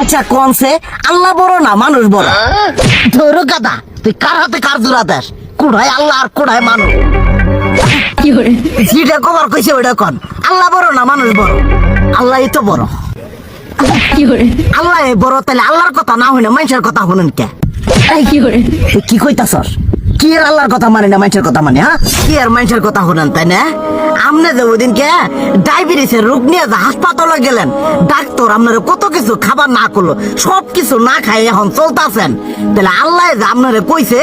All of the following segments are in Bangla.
আচ্ছা কোনছে আল্লাহ বড় না মানুষ বড়? ধরো গাদা, তুই কার হাতে কার জোড়া দেশ? কোড়ায় আল্লাহ আর কোড়ায় মানুষ। যেটা কবার কইছে ওইটা কন। আল্লাহ বড় না মানুষ বড়? আল্লাহ তো বড়। আল্লাহ বড়, তাহলে আল্লাহর কথা না হইনা মানুষের কথা শুনেন কে? কি কইতাছস? কি আর আল্লাহর কথা মানে না মানুষের কথা মানে? হ্যাঁ, কি আর মানুষের কথা শুনেন তাই না? আমনে যে ওই দিনকে ডায়াবেটিসের রোগ নিয়ে যে হাসপাতালে গেলেন, ডাক্তার আপনারা কত কিছু খাবার না করলো, সব কিছু না খাই এখন চলতেছেন। তাহলে আল্লাহ যে আপনারা কইছে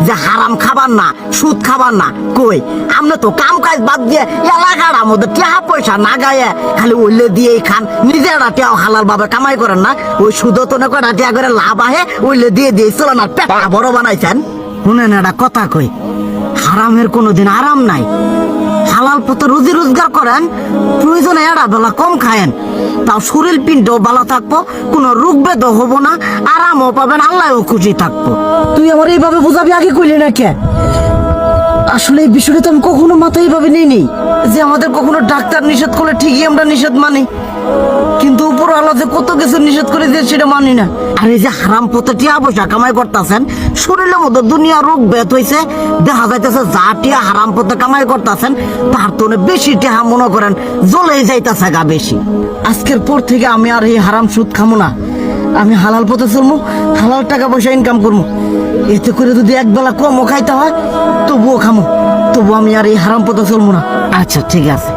যে হারাম খাবার না, সুদ খাবার না, কই আপনি তো কাম কাজ বাদ দিয়ে এলাকার আমাদের টাকা পয়সা না গায়ে খালি ওইলে দিয়েই খান, নিজেরা টেও হালাল ভাবে কামাই করেন না, ওই সুদ তো না কটা টেয়া করে লাভ আহে ওইলে দিয়ে দিয়ে চলেন আর পেট বড় বানাইছেন। শুনেন একটা কথা কই, হারামের কোনোদিন আরাম নাই। হালাল পথে রুজি রোজগার করেন, প্রয়োজনে এড়া বেলা কম খায়েন, তাও শরীর পিণ্ডও ভালো থাকবো, কোনো রোগ বেদও হবো না, আরামও পাবেন, আল্লাহও খুশি থাকবো। তুই আমার এইভাবে বুঝাবি আগে কইলি না কে? আসলে এই বিষয়টা তো আমি কখনো মাথায় এইভাবে নিইনি যে আমাদের কখনো ডাক্তার নিষেধ করলে ঠিকই আমরা নিষেধ মানি, কিন্তু উপর আল্লাহ যে কত কিছু নিষেধ করে দিয়ে সেটা মানি না। আর এই যে হারাম পথে টিয়া পয়সা কামাই করতেছেন, শরীরের মধ্যে দুনিয়া রোগ ব্যাত হয়েছে, দেখা যাইতেছে যা টিয়া হারাম পথে কামাই করতেছেন তার তো বেশি টিয়া মনে করেন জ্বলেই যাইতেছে গা বেশি। আজকের পর থেকে আমি আর এই হারাম সুদ খামো না, আমি হালাল পথে চলবো, হালাল টাকা পয়সা ইনকাম করবো। এতে করে যদি একবেলা কমও খাইতে হয় তবুও খামো, তবু আমি আর এই হারাম পথে চলবো না। আচ্ছা ঠিক আছে।